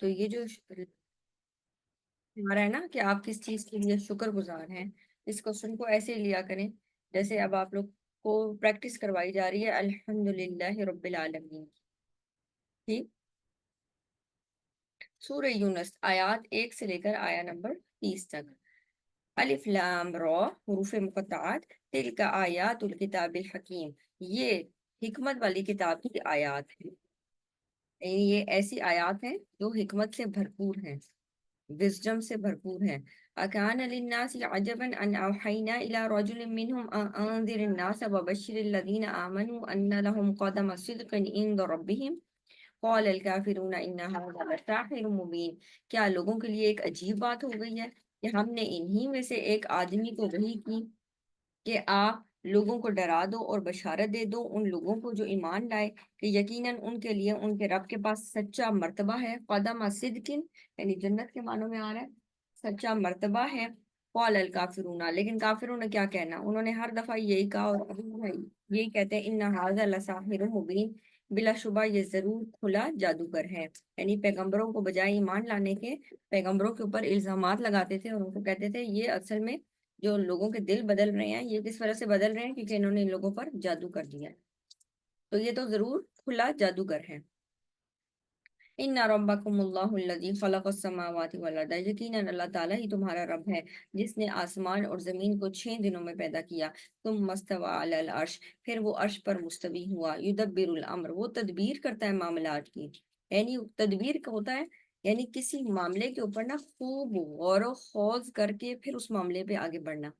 تو یہ جو ہمارا ہے نا کہ آپ کس چیز کے لیے شکر گزار ہیں، اس کوشچن کو ایسے لیا کریں جیسے اب آپ لوگ کو پریکٹس کروائی جا رہی ہے الحمدللہ رب العالمین کی۔ سورہ یونس آیات 1 سے لے کر آیا نمبر 30 تک۔ الف لام را حروف مقطعات، تلک آیات الکتاب الحکیم، یہ حکمت والی کتاب کی آیات ہیں، یعنی یہ ایسی آیات ہیں جو حکمت سے بھرپور ہیں، وزڈم سے بھرپور ہیں۔ اکان للناس عجبا ان اوحینا الی رجل منهم ان انذر الناس وبشر الذین آمنوا ان لهم قدم صدق عند ربهم قال الکافرون ان هذا لساحر مبین۔ کیا لوگوں کے لیے ایک عجیب بات ہو گئی ہے کہ ہم نے انہی میں سے ایک آدمی کو وحی کی کہ آپ لوگوں کو ڈرا دو اور بشارت دے دو ان لوگوں کو جو ایمان لائے کہ یقیناً ان کے لیے ان کے رب کے پاس سچا مرتبہ ہے، قدم صدقن یعنی جنت کے معنوں میں آ رہا ہے، سچا مرتبہ ہے۔ قال الکافرون، لیکن کافروں نے کیا کہنا، انہوں نے ہر دفعہ یہی کہا اور ابھی یہی کہتے ہیں ان ھذا لساحر مبین، بلا شبہ یہ ضرور کھلا جادوگر ہے۔ یعنی پیغمبروں کو بجائے ایمان لانے کے پیغمبروں کے اوپر الزامات لگاتے تھے اور ان کو کہتے تھے یہ اصل میں جو لوگوں کے دل بدل رہے ہیں یہ کس وجہ سے بدل رہے ہیں، کیونکہ انہوں نے ان لوگوں پر جادو کر دیا ہے، تو یہ تو ضرور کھلا جادوگر ہے۔ ان ربکم اللہ الذی خلق السماوات والارض، یقیناً اللہ تعالیٰ ہی تمہارا رب ہے جس نے آسمان اور زمین کو 6 دنوں میں پیدا کیا۔ ثم استوى علی العرش، پھر وہ عرش پر مستوی ہوا۔ یدبر الامر، وہ تدبیر کرتا ہے معاملات کی، یعنی تدبیر کا ہوتا ہے یعنی کسی معاملے کے اوپر نا خوب غور و خوض کر کے پھر اس معاملے پہ آگے بڑھنا،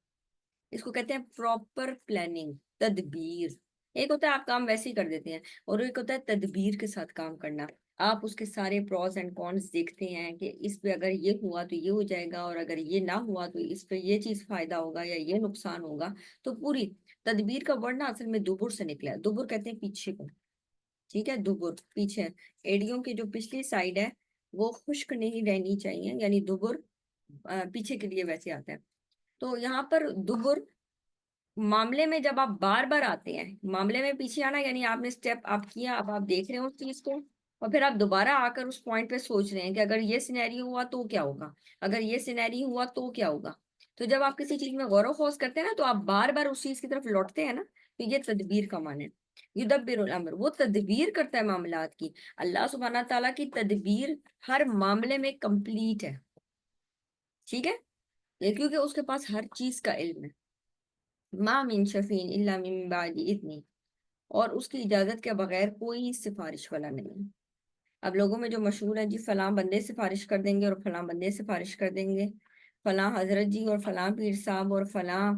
اس کو کہتے ہیں پراپر پلاننگ، تدبیر۔ ایک ہوتا ہے آپ کام ویسے ہی کر دیتے ہیں اور ایک ہوتا ہے تدبیر کے ساتھ کام کرنا، آپ اس کے سارے پروز اینڈ کونس دیکھتے ہیں کہ اس پہ اگر یہ ہوا تو یہ ہو جائے گا اور اگر یہ نہ ہوا تو اس پہ یہ چیز فائدہ ہوگا یا یہ نقصان ہوگا۔ تو پوری تدبیر کا ورڈ نا اصل میں دبر سے نکلا ہے، دبر کہتے ہیں پیچھے کو، ٹھیک ہے، دبر پیچھے، ایڑیوں کی جو پچھلی سائڈ ہے وہ خشک نہیں رہنی چاہیے، یعنی دبر پیچھے کے لیے ویسے آتا ہے۔ تو یہاں پر دبر معاملے میں جب آپ بار بار آتے ہیں، معاملے میں پیچھے آنا یعنی آپ نے سٹیپ آپ کیا، اب آپ دیکھ رہے ہیں اس چیز کو اور پھر آپ دوبارہ آ کر اس پوائنٹ پہ سوچ رہے ہیں کہ اگر یہ سینیریو ہوا تو کیا ہوگا، اگر یہ سینیریو ہوا تو کیا ہوگا۔ تو جب آپ کسی چیز میں غور و خوض کرتے ہیں نا تو آپ بار بار اس چیز کی طرف لوٹتے ہیں نا، تو یہ تدبیر کا معنی ہے۔ یدبر الامر، وہ تدبیر کرتا ہے معاملات کی۔ اللہ سبحانہ تعالیٰ کی تدبیر ہر معاملے میں کمپلیٹ ہے، ٹھیک ہے، یہ کیونکہ اس کے پاس ہر چیز کا علم ہے۔ ما من شفین الا من بعد اذنی، اور اس کی اجازت کے بغیر کوئی سفارش والا نہیں۔ اب لوگوں میں جو مشہور ہے جی فلاں بندے سفارش کر دیں گے اور فلاں بندے سفارش کر دیں گے، فلاں حضرت جی اور فلاں پیر صاحب اور فلاں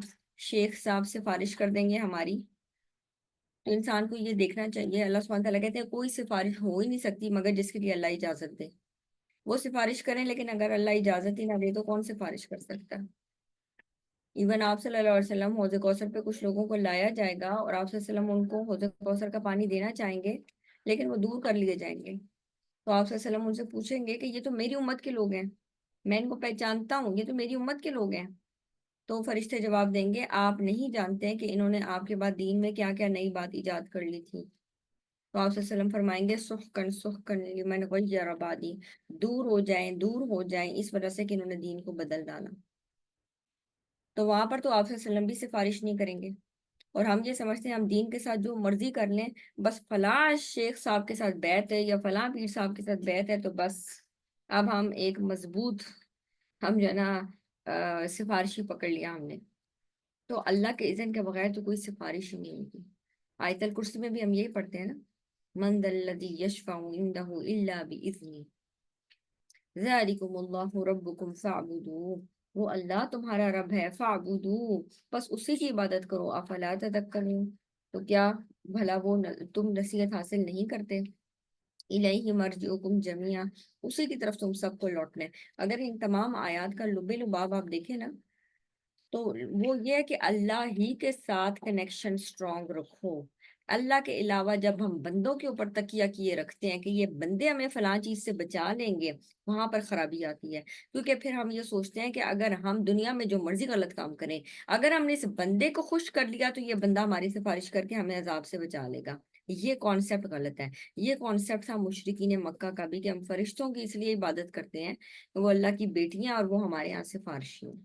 شیخ صاحب سفارش کر دیں گے ہماری۔ تو انسان کو یہ دیکھنا چاہیے، اللہ سبحانہ تعالیٰ کہتے ہیں کوئی سفارش ہو ہی نہیں سکتی مگر جس کے لیے اللہ اجازت دے۔ وہ سفارش کریں لیکن اگر اللہ اجازت ہی نہ دے تو کون سفارش کر سکتا ہے؟ ایون آپ صلی اللہ علیہ وسلم حوض کوثر پہ کچھ لوگوں کو لایا جائے گا اور آپ صلی اللہ علیہ وسلم ان کو حوض کوثر کا پانی دینا چاہیں گے لیکن وہ دور کر لیے جائیں گے، تو آپ صلی اللہ علیہ وسلم ان سے پوچھیں گے کہ یہ تو میری امت کے لوگ ہیں، میں ان کو پہچانتا ہوں، یہ تو میری امت کے لوگ ہیں۔ تو فرشتے جواب دیں گے آپ نہیں جانتے کہ انہوں نے آپ کے بعد دین میں کیا کیا نئی بات ایجاد کر لی تھی۔ تو آپ صلی اللہ علیہ وسلم فرمائیں گے سحقن سحقن لمن غیر بعدی، دور ہو جائیں اس وجہ سے کہ انہوں نے دین کو بدل ڈالا۔ تو وہاں پر تو آپ صلی اللہ علیہ وسلم بھی سفارش نہیں کریں گے، اور ہم یہ سمجھتے ہیں ہم دین کے ساتھ جو مرضی کر لیں، بس فلاں شیخ صاحب کے ساتھ بیعت ہے یا فلاں پیر صاحب کے ساتھ بیعت ہے تو بس اب ہم ایک مضبوط، ہم جو ہے نا سفارشی پکڑ لیا ہم نے۔ تو اللہ کے اذن کے بغیر تو کوئی سفارش ہی نہیں ہوگی۔ آیت الکرسی میں بھی ہم یہی پڑھتے ہیں نا، من ذا الذی یشفع عندہ الا باذنہ، ذالکم اللہ ربکم فاعبدوہ، وہ اللہ تمہارا رب ہے، فاعبدوہ، بس اسی کی عبادت کرو، افلا تذکرون، تو کیا بھلا وہ تم نصیحت حاصل نہیں کرتے؟ الیہ مرجعکم جمیعا، اسی کی طرف تم سب کو لوٹنا ہے۔ اگر ان تمام آیات کا لب لباب آپ دیکھیں نا تو وہ یہ ہے کہ اللہ ہی کے ساتھ کنیکشن سٹرونگ رکھو۔ اللہ کے علاوہ جب ہم بندوں کے اوپر تکیہ کیے رکھتے ہیں کہ یہ بندے ہمیں فلاں چیز سے بچا لیں گے، وہاں پر خرابی آتی ہے، کیونکہ پھر ہم یہ سوچتے ہیں کہ اگر ہم دنیا میں جو مرضی غلط کام کریں، اگر ہم نے اس بندے کو خوش کر لیا تو یہ بندہ ہماری سفارش کر کے ہمیں عذاب سے بچا لے گا، یہ کانسیپٹ غلط ہے. یہ کانسیپٹ تھا مشرکین مکہ کا بھی کہ ہم فرشتوں کی اس لیے عبادت کرتے ہیں کہ وہ اللہ کی بیٹیاں اور وہ ہمارے یہاں سے فارشی ہیں.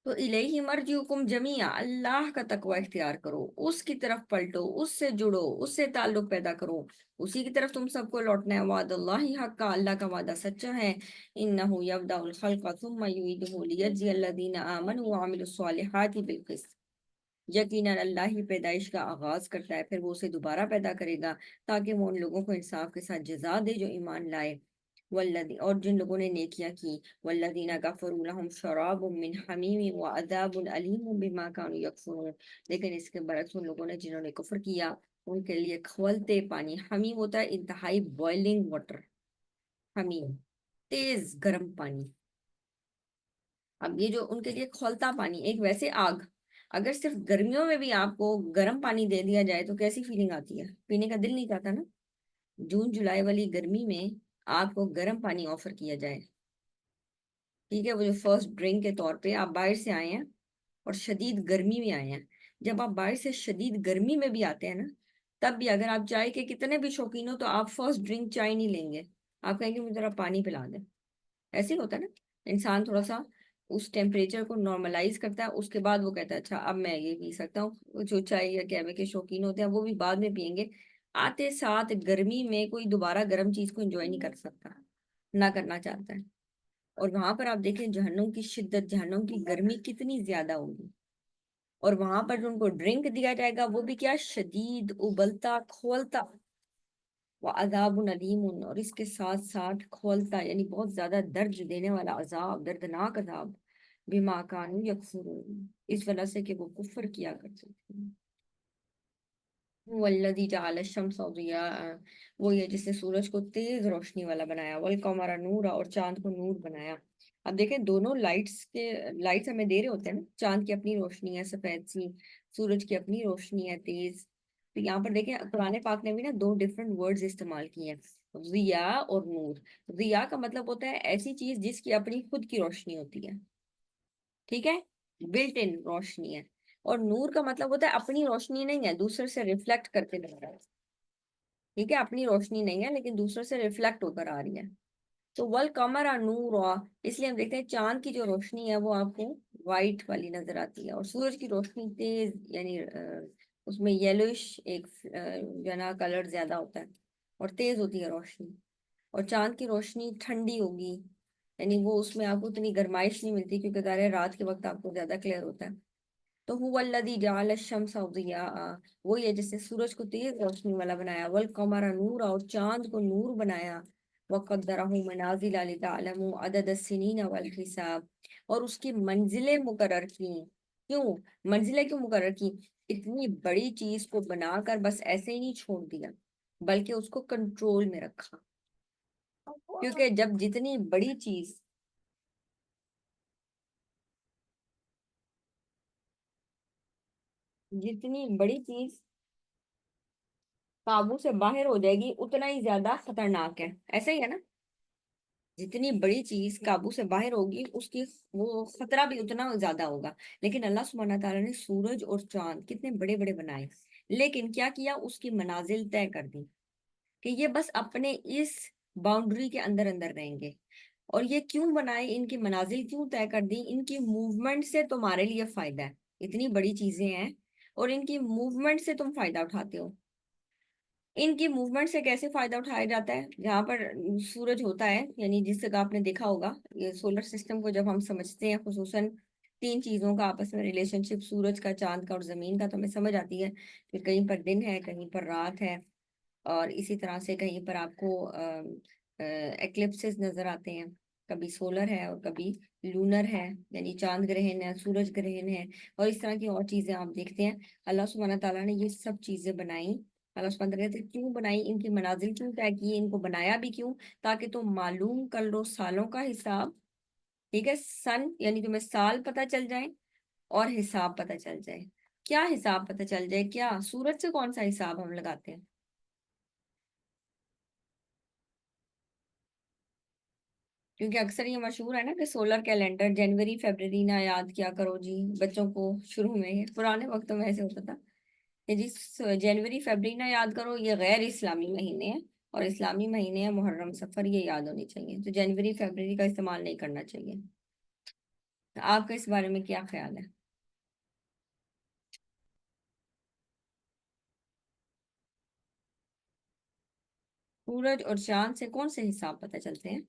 تو الیہ مرجعکم جمیعا، اللہ کا تقوی اختیار کرو، اس کی طرف پلٹو، اس سے جڑو، اس سے تعلق پیدا کرو، اسی کی طرف تم سب کو لوٹنا ہے. وعد اللہ حق کا، اللہ کا وعدہ سچا ہے. انہ یبدأ الخلق ثم یعیدہ لیجزی الذین آمنوا وعملوا الصالحات بالقسط. یقیناً اللہ ہی پیدائش کا آغاز کرتا ہے، پھر وہ اسے دوبارہ پیدا کرے گا تاکہ وہ ان لوگوں کو انصاف کے ساتھ جزا دے جو ایمان لائے. اور جن لوگوں نے نیکیاں کی. والذین کفروا لهم شراب من حمیم وعذاب علیم بما كانوا یکفرون. لیکن اس کے برعکس ان لوگوں نے جنہوں نے کفر کیا ان کے لیے کھولتے پانی. حمیم ہوتا ہے انتہائی بوائلنگ واٹر، حمیم تیز گرم پانی. اب یہ جو ان کے لیے کھولتا پانی، ایک ویسے آگ، اگر صرف گرمیوں میں بھی آپ کو گرم پانی دے دیا جائے تو کیسی فیلنگ آتی ہے؟ پینے کا دل نہیں چاہتا نا. جون جولائی والی گرمی میں آپ کو گرم پانی آفر کیا جائے، ٹھیک ہے، وہ جو فرسٹ ڈرنک کے طور پہ آپ باہر سے آئے ہیں اور شدید گرمی میں آئے ہیں. جب آپ باہر سے شدید گرمی میں بھی آتے ہیں نا، تب بھی اگر آپ چائے کے کتنے بھی شوقین ہو تو آپ فرسٹ ڈرنک چائے نہیں لیں گے، آپ کہیں گے مجھے ذرا پانی پلا دیں. ایسے ہی ہوتا ہے نا. انسان تھوڑا سا اس ٹیمپریچر کو نارملائز کرتا ہے، اس کے بعد وہ کہتا ہے اچھا اب میں یہ پی سکتا ہوں. جو چائے یا قہوے کے شوقین ہوتے ہیں وہ بھی بعد میں پئیں گے. آتے ساتھ گرمی میں کوئی دوبارہ گرم چیز کو انجوائے نہیں کر سکتا، نہ کرنا چاہتا ہے. اور وہاں پر آپ دیکھیں جہنم کی شدت، جہنم کی گرمی کتنی زیادہ ہوگی. اور وہاں پر جو ان کو ڈرنک دیا جائے گا وہ بھی کیا، شدید ابلتا کھولتا. وعذاب علیم، اور اس کے ساتھ ساتھ کھولتا یعنی بہت زیادہ درد دینے والا عذاب، دردناک عذاب. بما کانوا یکفرون، اس وجہ سے کہ وہ کفر کیا کرتے تھے. والذی جعل الشمس ضیاء، وہ یہ جس نے سورج کو تیز روشنی والا بنایا. والقمر نورا، اور چاند کو نور بنایا. اب دیکھیں دونوں لائٹس ہمیں دے رہے ہوتے ہیں نا. چاند کی اپنی روشنی ہے سفید سی، سورج کی اپنی روشنی ہے تیز. تو یہاں پر دیکھیں قرآن پاک نے بھی نا دو ڈفرنٹ ورڈز استعمال کیے ہیں، ضیاء اور نور. ضیاء کا مطلب ہوتا ہے ایسی چیز جس کی اپنی خود کی روشنی ہوتی ہے، ٹھیک ہے، بلٹ ان روشنی ہے. اور نور کا مطلب ہوتا ہے اپنی روشنی نہیں ہے، دوسرے سے ریفلیکٹ کرتے نظر آ رہا ہے. ٹھیک ہے، اپنی روشنی نہیں ہے لیکن دوسرے سے ریفلیکٹ ہو کر آ رہی ہے. تو والقمر نورا، اس لیے ہم دیکھتے ہیں چاند کی جو روشنی ہے وہ آپ کو وائٹ والی نظر آتی ہے، اور سورج کی روشنی تیز، یعنی اس میں یلوش ایک جو ہے نا کلر زیادہ ہوتا ہے اور تیز ہوتی ہے روشنی. اور چاند کی روشنی ٹھنڈی ہوگی، یعنی وہ اس میں آپ کو اتنی گرمائش نہیں ملتی کیونکہ ظاہر ہے رات کے وقت آپ کو زیادہ کلیئر ہوتا ہے. تو هو الذی جعل الشمس ضیاء، وہی ہے جس نے سورج کو تیز روشنی والا بنایا. والقمر نورا، اور چاند کو نور بنایا. وقدرہ منازل لتعلموا عدد السنین والحساب، اور اس کی منزلیں مقرر کی. کیوں منزلیں کیوں مقرر کی؟ اتنی بڑی چیز کو بنا کر بس ایسے ہی نہیں چھوڑ دیا بلکہ اس کو کنٹرول میں رکھا. کیونکہ جب جتنی بڑی چیز قابو سے باہر ہو جائے گی اتنا ہی زیادہ خطرناک ہے. ایسا ہی ہے نا، جتنی بڑی چیز قابو سے باہر ہوگی اس کی وہ خطرہ بھی اتنا زیادہ ہوگا. لیکن اللہ سبحانہ تعالیٰ نے سورج اور چاند کتنے بڑے بڑے بنائے، لیکن کیا کیا، اس کی منازل طے کر دی کہ یہ بس اپنے اس باؤنڈری کے اندر اندر رہیں گے. اور یہ کیوں بنائے، ان کی منازل کیوں طے کر دی؟ ان کی موومنٹ سے تمہارے لیے فائدہ ہے. اتنی بڑی چیزیں ہیں اور ان کی موومنٹ سے تم فائدہ اٹھاتے ہو. ان کی موومنٹ سے کیسے فائدہ اٹھایا جاتا ہے؟ جہاں پر سورج ہوتا ہے، یعنی جس جگہ آپ نے دیکھا ہوگا یہ سولر سسٹم کو جب ہم سمجھتے ہیں، خصوصاً تین چیزوں کا آپس میں ریلیشن شپ، سورج کا، چاند کا اور زمین کا، تو ہمیں سمجھ آتی ہے کہ کہیں پر دن ہے، کہیں پر رات ہے، اور اسی طرح سے کہیں پر آپ کو ایکلپسز نظر آتے ہیں. کبھی سولر ہے اور کبھی لونر ہے، یعنی چاند گرہن ہے، سورج گرہن ہے، اور اس طرح کی اور چیزیں آپ دیکھتے ہیں. اللہ سبحانہ تعالیٰ نے یہ سب چیزیں بنائی. اللہ سبحانہ تعالیٰ نے کیوں بنائی، ان کی منازل کیوں طے کی، ان کو بنایا بھی کیوں؟ تاکہ تم معلوم کر لو سالوں کا حساب. ٹھیک ہے، سن یعنی تمہیں سال پتہ چل جائیں اور حساب پتہ چل جائے. کیا حساب پتہ چل جائے؟ کیا سورج سے کون سا حساب ہم لگاتے ہیں؟ کیونکہ اکثر یہ مشہور ہے نا کہ سولر کیلنڈر جنوری فیبرری نہ یاد کیا کرو جی بچوں کو. شروع میں یہ پرانے وقتوں میں ایسے ہوتا تھا جی جنوری فیبری نہ یاد کرو، یہ غیر اسلامی مہینے ہیں، اور اسلامی مہینے ہیں محرم سفر، یہ یاد ہونی چاہیے، تو جنوری فیبری کا استعمال نہیں کرنا چاہیے۔ آپ کا اس بارے میں کیا خیال ہے؟ سورج اور چاند سے کون سے حساب پتہ چلتے ہیں؟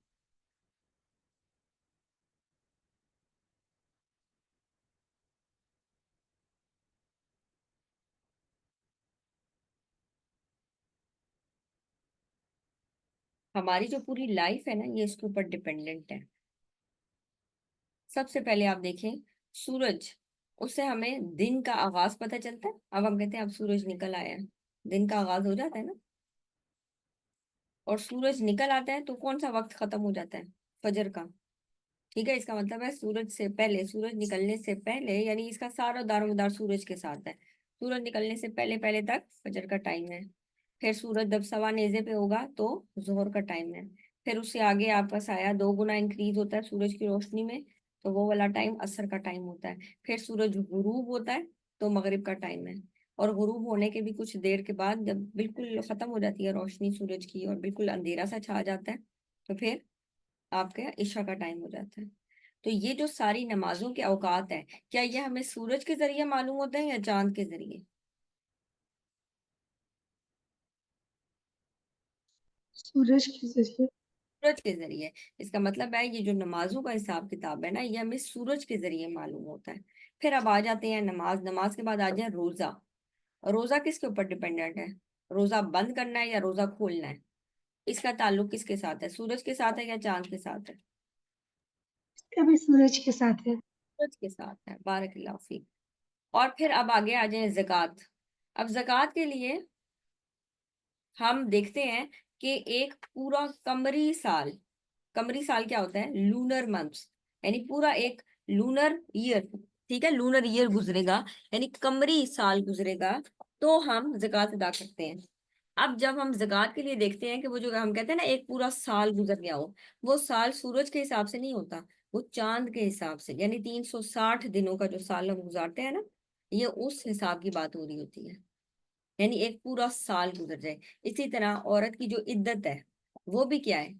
ہماری جو پوری لائف ہے نا، یہ اس کے اوپر ڈپینڈنٹ ہے۔ سب سے پہلے آپ دیکھیں سورج، اس سے ہمیں دن کا آغاز پتہ چلتا ہے۔ اب ہم کہتے ہیں اب سورج نکل آیا ہے، دن کا آغاز ہو جاتا ہے نا، اور سورج نکل آتا ہے تو کون سا وقت ختم ہو جاتا ہے؟ فجر کا۔ ٹھیک ہے، اس کا مطلب ہے سورج سے پہلے، سورج نکلنے سے پہلے، یعنی اس کا سارا دار و مدار سورج کے ساتھ ہے، سورج نکلنے سے پہلے پہلے تک فجر کا ٹائم ہے۔ پھر سورج جب سوا نیزے پہ ہوگا تو ظہر کا ٹائم ہے۔ پھر اس سے آگے آپ کا سایہ 2 گنا انکریز ہوتا ہے سورج کی روشنی میں، تو وہ والا ٹائم عصر کا ٹائم ہوتا ہے۔ پھر سورج غروب ہوتا ہے تو مغرب کا ٹائم ہے، اور غروب ہونے کے بھی کچھ دیر کے بعد جب بالکل ختم ہو جاتی ہے روشنی سورج کی اور بالکل اندھیرا سا چھا جاتا ہے، تو پھر آپ کے عشاء کا ٹائم ہو جاتا ہے۔ تو یہ جو ساری نمازوں کے اوقات ہیں، کیا یہ ہمیں سورج کے ذریعے معلوم ہوتے ہیں یا چاند کے ذریعے؟ سورج کے ذریعے۔ سورج کے ذریعے۔ اس کا مطلب ہے یہ جو نمازوں کا حساب کتاب ہے نا، یہ ہمیں سورج کے ذریعے معلوم ہوتا ہے۔ پھر اب آ جاتے ہیں نماز، نماز کے بعد آ جائے روزہ۔ روزہ کس کے اوپر ڈیپینڈنٹ ہے؟ روزہ بند کرنا ہے یا روزہ کھولنا ہے؟ اس کا تعلق کس کے ساتھ ہے؟ سورج کے ساتھ ہے یا چاند کے ساتھ ہے؟ کبھی سورج کے ساتھ ہے۔ سورج کے ساتھ ہے، بارک اللہ فیک۔ اور پھر اب آگے آ جائیں زکوٰۃ۔ اب زکوٰۃ کے لیے ہم دیکھتے ہیں کہ ایک پورا قمری سال، قمری سال کیا ہوتا ہے؟ لونر منتھ، یعنی پورا ایک لونر ایئر، ٹھیک ہے، لونر ایئر گزرے گا، یعنی قمری سال گزرے گا تو ہم زکوٰۃ ادا کرتے ہیں۔ اب جب ہم زکوٰۃ کے لیے دیکھتے ہیں کہ وہ جو ہم کہتے ہیں نا ایک پورا سال گزر گیا ہو، وہ سال سورج کے حساب سے نہیں ہوتا، وہ چاند کے حساب سے، یعنی 360 دنوں کا جو سال ہم گزارتے ہیں نا، یہ اس حساب کی بات ہو رہی ہوتی ہے، یعنی ایک پورا سال گزر جائے۔ اسی طرح عورت کی جو عدت ہے وہ بھی کیا ہے؟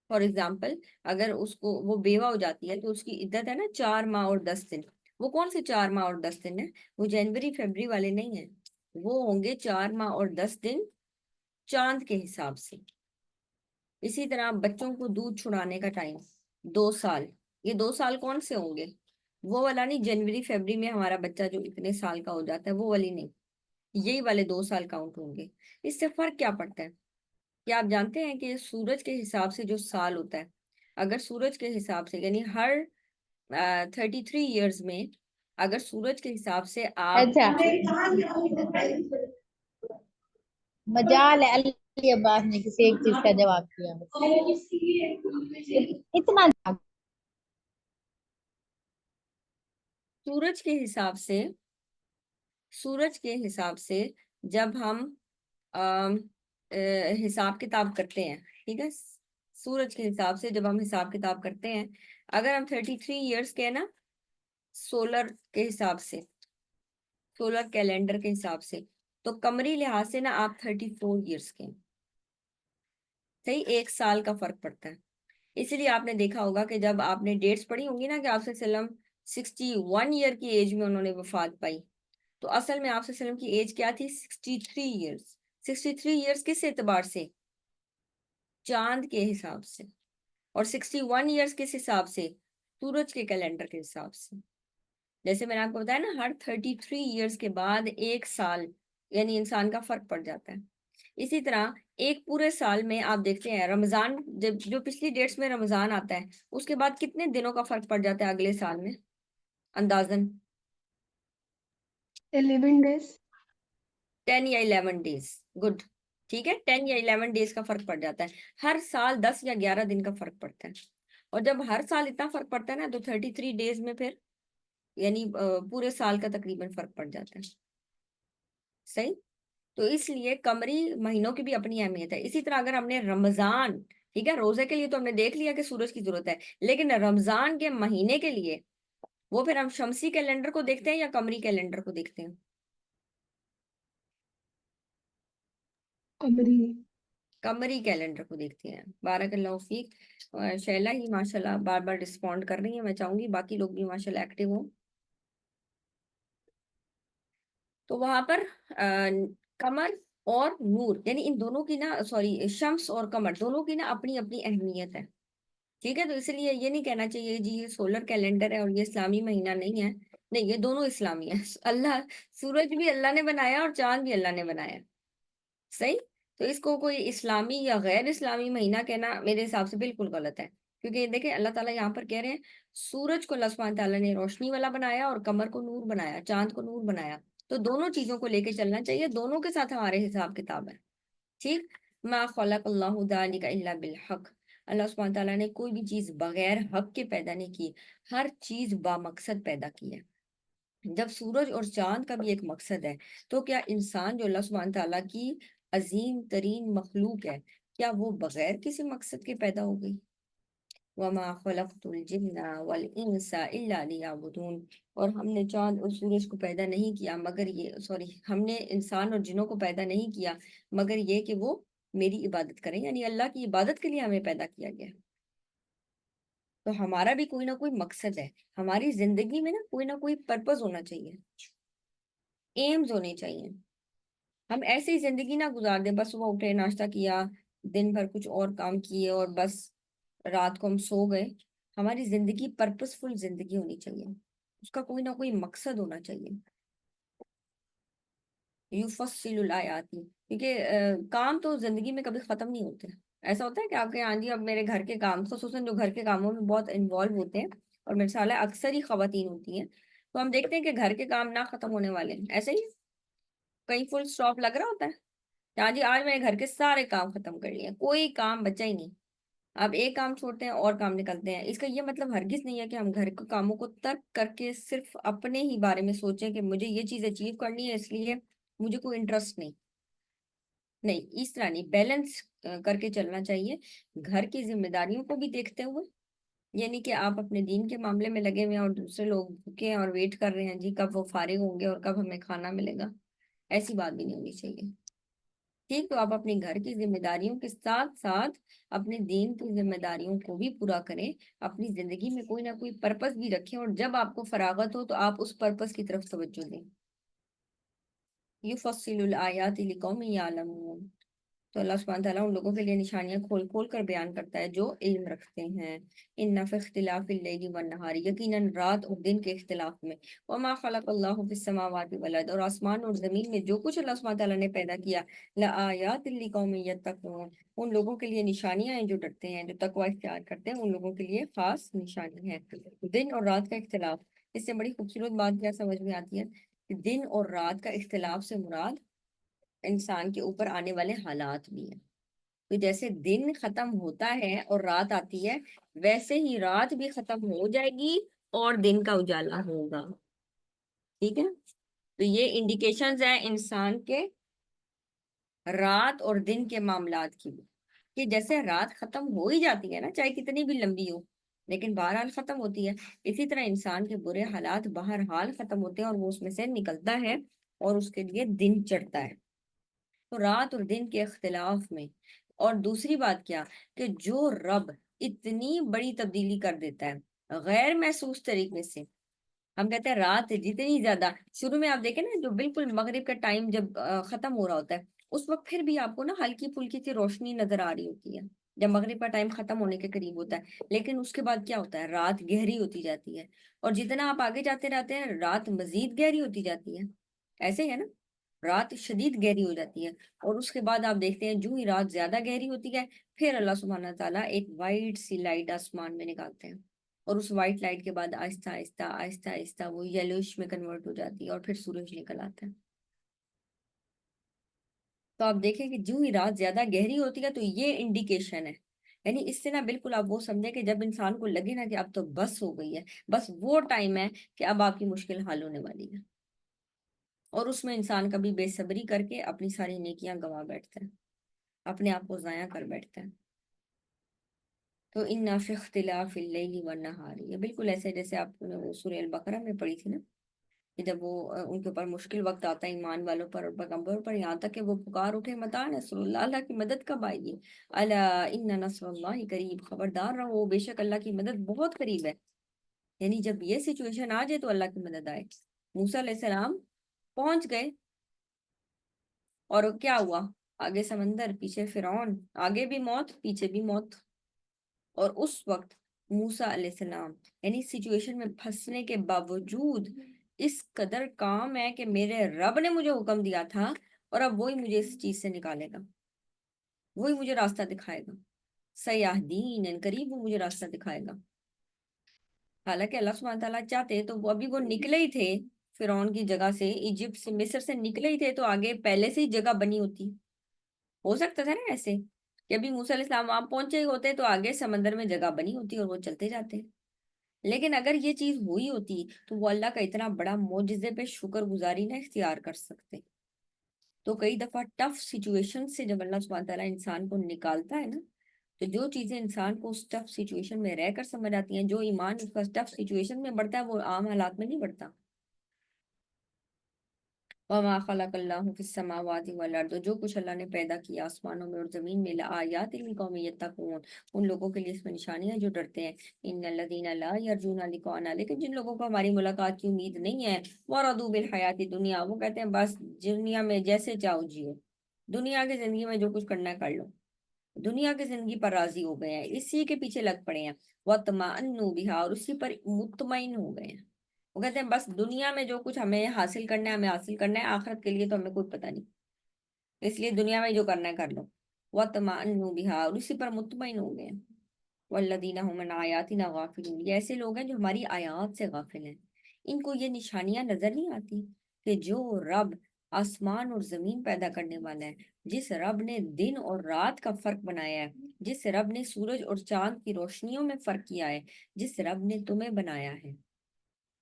فار ایگزامپل اگر اس کو وہ بیوہ ہو جاتی ہے تو اس کی عدت ہے نا 4 ماہ اور 10 دن۔ وہ کون سے 4 ماہ اور 10 دن ہیں؟ وہ جنوری فیبری والے نہیں ہیں، وہ ہوں گے 4 ماہ اور 10 دن چاند کے حساب سے۔ اسی طرح بچوں کو دودھ چھڑانے کا ٹائم 2 سال، یہ 2 سال کون سے ہوں گے؟ وہ والا نہیں، جنوری فیبری میں ہمارا بچہ جو اتنے سال کا ہو جاتا ہے وہ والی نہیں، یہی والے 2 سال کاؤنٹ ہوں گے۔ اس سے فرق کیا پڑتا ہے؟ کیا آپ جانتے ہیں کہ سورج کے حساب سے جو سال ہوتا ہے، اگر سورج کے حساب سے یعنی ہر 33 ایئرز میں اگر سورج کے حساب سے آپ اچھا مجال ہے علی عباس نے کسی ایک چیز کا جواب کیا اتنا سورج کے حساب سے، سورج کے حساب سے جب ہم حساب کتاب کرتے ہیں، ٹھیک ہے، سورج کے حساب سے جب ہم حساب کتاب کرتے ہیں، اگر ہم 33 ایئرس کے نا سولر کے حساب سے، سولر کیلنڈر کے حساب سے، تو قمری لحاظ سے نا آپ 34 ایئرس کے، صحیح، 1 سال کا فرق پڑتا ہے۔ اسی لیے آپ نے دیکھا ہوگا کہ جب آپ نے ڈیٹس پڑھی ہوں گی نا کہ آپ صلی اللہ علیہ وسلم 61 ایئر کی ایج میں انہوں نے وفات پائی، تو اصل میں آپ صلی اللہ علیہ وسلم کی ایج کیا تھی؟ 63 ایئرس۔ 63 ایئرس کس اعتبار سے؟ چاند کے حساب سے، اور 61 ایئرس کس حساب سے؟ سورج کے کیلنڈر کے حساب سے۔ جیسے میں نے آپ کو بتایا نا ہر 33 ایئرس کے بعد 1 سال یعنی انسان کا فرق پڑ جاتا ہے۔ اسی طرح ایک پورے سال میں آپ دیکھتے ہیں رمضان، جب جو پچھلی ڈیٹس میں رمضان آتا ہے اس کے بعد کتنے دنوں کا فرق پڑ جاتا ہے اگلے سال میں اندازن؟ 11 days۔ 10 یا 11 ڈیز، گڈ، ٹھیک ہے، 10 یا 11 ڈیز کا فرق پڑ جاتا ہے۔ ہر سال 10 یا 11 دن کا فرق پڑتا ہے، اور جب ہر سال اتنا فرق پڑتا ہے نا تو 33 ڈیز میں پھر یعنی پورے سال کا تقریباً فرق پڑ جاتا ہے، صحیح۔ تو اس لیے قمری مہینوں کی بھی اپنی اہمیت ہے۔ اسی طرح اگر ہم نے رمضان، ٹھیک ہے، روزے کے لیے تو ہم نے دیکھ لیا کہ سورج کی ضرورت ہے، لیکن رمضان کے مہینے کے لیے وہ پھر ہم شمسی کیلنڈر کو دیکھتے ہیں یا قمری کیلنڈر کو دیکھتے ہیں؟ قمری. قمری کیلنڈر کو دیکھتے ہیں. بارک اللہ فیک. شیلا ہی ماشاءاللہ بار بار رسپونڈ کر رہی ہیں. میں چاہوں گی باقی لوگ بھی ماشاءاللہ ایکٹیو ہوں. تو وہاں پر قمر اور نور یعنی ان دونوں کی نا سوری شمس اور قمر دونوں کی نا اپنی اپنی اہمیت ہے. ٹھیک ہے. تو اس لیے یہ نہیں کہنا چاہیے جی یہ سولر کیلنڈر ہے اور یہ اسلامی مہینہ نہیں ہے. نہیں یہ دونوں اسلامی ہیں. اللہ سورج بھی اللہ نے بنایا اور چاند بھی اللہ نے بنایا. صحیح. تو اس کو کوئی اسلامی یا غیر اسلامی مہینہ کہنا میرے حساب سے بالکل غلط ہے. کیونکہ دیکھیں اللہ تعالیٰ یہاں پر کہہ رہے ہیں سورج کو اللہ سبحانہ تعالیٰ نے روشنی والا بنایا اور قمر کو نور بنایا چاند کو نور بنایا. تو دونوں چیزوں کو لے کے چلنا چاہیے. دونوں کے ساتھ ہمارے حساب کتاب ہے. ٹھیک. ما خلق اللہ ذالک الا بالحق. اللہ سبحانہ تعالیٰ نے کوئی بھی چیز بغیر حق کے پیدا نہیں کی. ہر چیز با مقصد پیدا کی ہے. جب سورج اور چاند کا بھی ایک مقصد ہے تو کیا انسان جو اللہ سبحانہ تعالیٰ کی عظیم ترین مخلوق ہے کیا وہ بغیر کسی مقصد کے پیدا ہو گئی؟ وَمَا خَلَقْتُ الْجِنَّ وَالْإِنسَ إِلَّا لِيَعْبُدُونَ. اور ہم نے چاند اور سورج کو پیدا نہیں کیا مگر ہم نے انسان اور جنوں کو پیدا نہیں کیا مگر یہ کہ وہ میری عبادت کریں. یعنی اللہ کی عبادت کے لیے ہمیں پیدا کیا گیا. تو ہمارا بھی کوئی نہ کوئی مقصد ہے. ہماری زندگی میں نا کوئی پرپز ہونا چاہیے. ایمز ہونے چاہیے. ہم ایسے ہی زندگی نہ گزار دیں بس صبح اٹھے ناشتہ کیا دن بھر کچھ اور کام کیے اور بس رات کو ہم سو گئے. ہماری زندگی پرپز فل زندگی ہونی چاہیے. اس کا کوئی نہ کوئی مقصد ہونا چاہیے. یفصل الآیات. کیونکہ کام تو زندگی میں کبھی ختم نہیں ہوتے. ایسا ہوتا ہے کہ آپ کے ہاں جی اب میرے گھر کے کام خصوصاً جو گھر کے کاموں میں بہت انوالو ہوتے ہیں اور میرے خیال ہے اکثر ہی خواتین ہوتی ہیں تو ہم دیکھتے ہیں کہ گھر کے کام نہ ختم ہونے والے ہیں. ایسے ہی کہیں فل اسٹاپ لگ رہا ہوتا ہے ہاں جی آج میں نے گھر کے سارے کام ختم کر لیے کوئی کام بچا ہی نہیں. آپ ایک کام چھوڑتے ہیں اور کام نکلتے ہیں. اس کا یہ مطلب ہرگز نہیں ہے کہ ہم گھر کے کاموں کو ترک کر کے صرف اپنے ہی بارے میں سوچیں کہ مجھے یہ چیز اچیو کرنی ہے اس لیے مجھے کوئی انٹرسٹ نہیں. اس طرح نہیں. بیلنس کر کے چلنا چاہیے گھر کی ذمہ داریوں کو بھی دیکھتے ہوئے. یعنی کہ آپ اپنے دین کے معاملے میں لگے ہوئے ہیں اور دوسرے لوگ بھوکے ہیں اور ویٹ کر رہے ہیں جی کب وہ فارغ ہوں گے اور کب ہمیں کھانا ملے گا. ایسی بات بھی نہیں ہونی چاہیے. ٹھیک. تو آپ اپنے گھر کی ذمہ داریوں کے ساتھ ساتھ اپنے دین کی ذمہ داریوں کو بھی پورا کریں. اپنی زندگی میں کوئی نہ کوئی پرپس بھی رکھیں اور جب آپ کو فراغت ہو تو آپ اس پرپس کی طرف توجہ دیں. یفصل الآیات لقوم یعلمون. تو اللہ سبحانہ تعالیٰ ان لوگوں کے لیے نشانیاں کھول کھول کر بیان کرتا ہے جو علم رکھتے ہیں. ان فی اختلاف اللیل والنہار. یقیناً رات اور دن کے اختلاف میں. وما خلق اللہ فی السماوات والارض. اور آسمان اور زمین میں جو کچھ اللہ سبحانہ تعالیٰ نے پیدا کیا لآیات لقوم یتقون. ان لوگوں کے لیے نشانیاں ہیں جو ڈرتے ہیں جو تقوی اختیار کرتے ہیں ان لوگوں کے لیے خاص نشانی ہے. دن اور رات کا اختلاف. اس سے بڑی خوبصورت بات کیا سمجھ میں آتی ہے کہ دن اور رات کا اختلاف سے مراد انسان کے اوپر آنے والے حالات بھی ہیں. تو جیسے دن ختم ہوتا ہے اور رات آتی ہے ویسے ہی رات بھی ختم ہو جائے گی اور دن کا اجالا ہوگا. ٹھیک ہے. تو یہ انڈیکیشنز ہیں انسان کے رات اور دن کے معاملات کی کہ جیسے رات ختم ہو ہی جاتی ہے نا چاہے کتنی بھی لمبی ہو لیکن بہرحال ختم ہوتی ہے. اسی طرح انسان کے برے حالات بہرحال ختم ہوتے ہیں اور وہ اس میں سے نکلتا ہے اور اس کے لیے دن چڑھتا ہے. تو رات اور دن کے اختلاف میں. اور دوسری بات کیا کہ جو رب اتنی بڑی تبدیلی کر دیتا ہے غیر محسوس طریقے سے. ہم کہتے ہیں رات جتنی زیادہ شروع میں آپ دیکھیں نا جو بالکل مغرب کا ٹائم جب ختم ہو رہا ہوتا ہے اس وقت پھر بھی آپ کو نا ہلکی پھلکی سی روشنی نظر آ رہی ہوتی ہے جب مغرب کا ٹائم ختم ہونے کے قریب ہوتا ہے. لیکن اس کے بعد کیا ہوتا ہے رات گہری ہوتی جاتی ہے اور جتنا آپ آگے جاتے رہتے ہیں رات مزید گہری ہوتی جاتی ہے. ایسے ہے نا رات شدید گہری ہو جاتی ہے اور اس کے بعد آپ دیکھتے ہیں جو ہی رات زیادہ گہری ہوتی ہے پھر اللہ سبحانہ تعالیٰ ایک وائٹ سی لائٹ آسمان میں نکالتے ہیں اور اس وائٹ لائٹ کے بعد آہستہ آہستہ آہستہ آہستہ وہ یلوش میں کنورٹ ہو جاتی ہے اور پھر سورج نکل آتا ہے. تو آپ دیکھیں کہ جو ہی رات زیادہ گہری ہوتی ہے تو یہ انڈیکیشن ہے. یعنی اس سے نا بالکل آپ وہ سمجھیں کہ جب انسان کو لگے نا کہ اب تو بس ہو گئی ہے بس وہ ٹائم ہے کہ اب آپ کی مشکل حل ہونے والی ہے اور اس میں انسان کبھی بے صبری کر کے اپنی ساری نیکیاں گنوا بیٹھتا ہے اپنے آپ کو ضائع کر بیٹھتا ہے. تو ان فی اختلاف اللیل والنہار یہ بالکل ایسے جیسے آپ نے وہ سورہ البقرہ میں پڑھی تھی نا کہ جب وہ ان کے اوپر مشکل وقت آتا ہے ایمان والوں پر اور پیغمبروں پر، یہاں تک کہ وہ پکار اٹھے متى نصر اللہ، اللہ کی مدد کب آئے گی؟ الا ان نصر اللہ قریب، خبردار رہو بے شک اللہ کی مدد بہت قریب ہے. یعنی جب یہ سچویشن آ جائے تو اللہ کی مدد آئے. موسیٰ علیہ السلام پہنچ گئے اور کیا ہوا؟ آگے سمندر، پیچھے فرعون، آگے بھی موت پیچھے بھی موت. اور اس وقت موسیٰ علیہ السلام یعنی سچویشن میں پھنسنے کے باوجود اس قدر کام ہے کہ میرے رب نے مجھے حکم دیا تھا اور اب وہی مجھے اس چیز سے نکالے گا، وہی مجھے راستہ دکھائے گا. سیاہدین، ان قریب وہ مجھے راستہ دکھائے گا. حالانکہ اللہ سبحانہ تعالیٰ چاہتے تو وہ ابھی وہ نکلے ہی تھے فرعون کی جگہ سے، ایجپٹ سے، مصر سے نکلے ہی تھے تو آگے پہلے سے ہی جگہ بنی ہوتی. ہو سکتا تھا نا ایسے کہ ابھی موسیٰ علیہ السلام وہاں پہنچے ہی ہوتے تو آگے سمندر میں جگہ بنی ہوتی اور وہ چلتے جاتے. لیکن اگر یہ چیز ہوئی ہوتی تو وہ اللہ کا اتنا بڑا معجزے پہ شکر گزاری نہ اختیار کر سکتے. تو کئی دفعہ ٹف سچویشن سے جب اللہ سبحانہ تعالیٰ انسان کو نکالتا ہے نا، تو جو چیزیں انسان کو اس ٹف سچویشن میں رہ کر سمجھ آتی ہیں، جو ایمان اس کا ٹف سچویشن میں بڑھتا ہے وہ عام حالات میں نہیں بڑھتا. وما خلق اللہ فی السماوات والارض، جو کچھ اللہ نے پیدا کیا آسمانوں میں اور زمین میں، لآیات لقوم یتقون، ان لوگوں کے لیے اس میں نشانیاں جو ڈرتے ہیں. ان الذین لا یرجون لقاءنا، لیکن جن لوگوں کو ہماری ملاقات کی امید نہیں ہے، ورضوا بالحیات الدنیا، وہ کہتے ہیں بس دنیا میں جیسے چاہو جیو، دنیا کی زندگی میں جو کچھ کرنا ہے کر لو، دنیا کی زندگی پر راضی ہو گئے ہیں، اسی کے پیچھے لگ پڑے ہیں. وَاطْمَأَنُّوا بِهَا، اور اسی پر مطمئن ہو گئے ہیں. وہ کہتے ہیں بس دنیا میں جو کچھ ہمیں حاصل کرنا ہے ہمیں حاصل کرنا ہے، آخرت کے لیے تو ہمیں کوئی پتہ نہیں، اس لیے دنیا میں جو کرنا ہے کر لو. وَاطْمَأَنُّوا بِهَا، اور اسی پر مطمئن ہو گئے ہیں. وَالَّذِينَ هُمْ عَنْ آيَاتِنَا غَافِلُونَ، یہ ایسے لوگ ہیں جو ہماری آیات سے غافل ہیں. ان کو یہ نشانیاں نظر نہیں آتی کہ جو رب آسمان اور زمین پیدا کرنے والا ہے، جس رب نے دن اور رات کا فرق بنایا ہے، جس رب نے سورج اور چاند کی روشنیوں میں فرق کیا ہے، جس رب نے تمہیں بنایا ہے،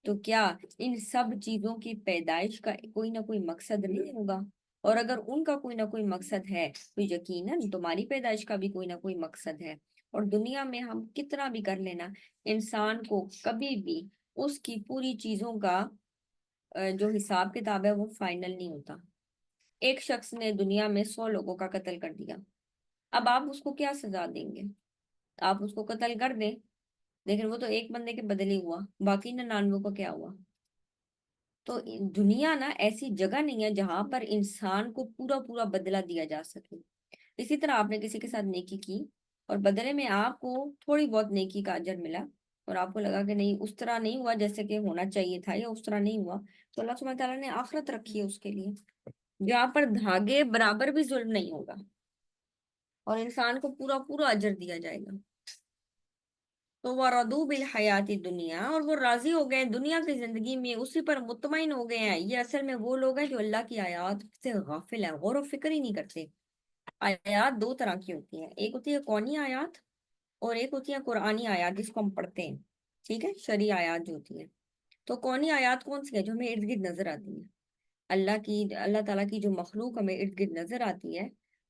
تو کیا ان سب چیزوں کی پیدائش کا کوئی نہ کوئی مقصد نہیں ہوگا؟ اور اگر ان کا کوئی نہ کوئی مقصد ہے تو یقیناً تمہاری پیدائش کا بھی کوئی نہ کوئی مقصد ہے. اور دنیا میں ہم کتنا بھی کر لینا، انسان کو کبھی بھی اس کی پوری چیزوں کا جو حساب کتاب ہے وہ فائنل نہیں ہوتا. ایک شخص نے دنیا میں 100 لوگوں کا قتل کر دیا، اب آپ اس کو کیا سزا دیں گے؟ آپ اس کو قتل کر دیں، لیکن وہ تو ایک بندے کے بدلے ہوا، باقی 99 کو کیا ہوا؟ تو دنیا نا ایسی جگہ نہیں ہے جہاں پر انسان کو پورا پورا بدلہ دیا جا سکے. اسی طرح آپ نے کسی کے ساتھ نیکی کی اور بدلے میں آپ کو تھوڑی بہت نیکی کا اجر ملا اور آپ کو لگا کہ نہیں اس طرح نہیں ہوا جیسے کہ ہونا چاہیے تھا یا اس طرح نہیں ہوا، تو اللہ سبحانہ تعالیٰ نے آخرت رکھی ہے اس کے لیے جہاں پر دھاگے برابر بھی ظلم نہیں ہوگا اور انسان کو پورا پورا اجر دیا جائے گا. تو وَرَضُوا بِالْحَيَاةِ الدُّنْيَا، اور وہ راضی ہو گئے دنیا کی زندگی میں، اسی پر مطمئن ہو گئے ہیں. یہ اصل میں وہ لوگ ہیں جو اللہ کی آیات سے غافل ہیں، غور و فکر ہی نہیں کرتے. آیات دو طرح کی ہوتی ہیں، ایک ہوتی ہے کونی آیات اور ایک ہوتی ہے قرآنی آیات جس کو ہم پڑھتے ہیں، ٹھیک ہے، شرعی آیات جو ہوتی ہیں. تو کونی آیات کون سی ہے؟ جو ہمیں ارد گرد نظر آتی ہیں، اللہ تعالیٰ کی جو مخلوق ہمیں ارد گرد نظر آتی ہے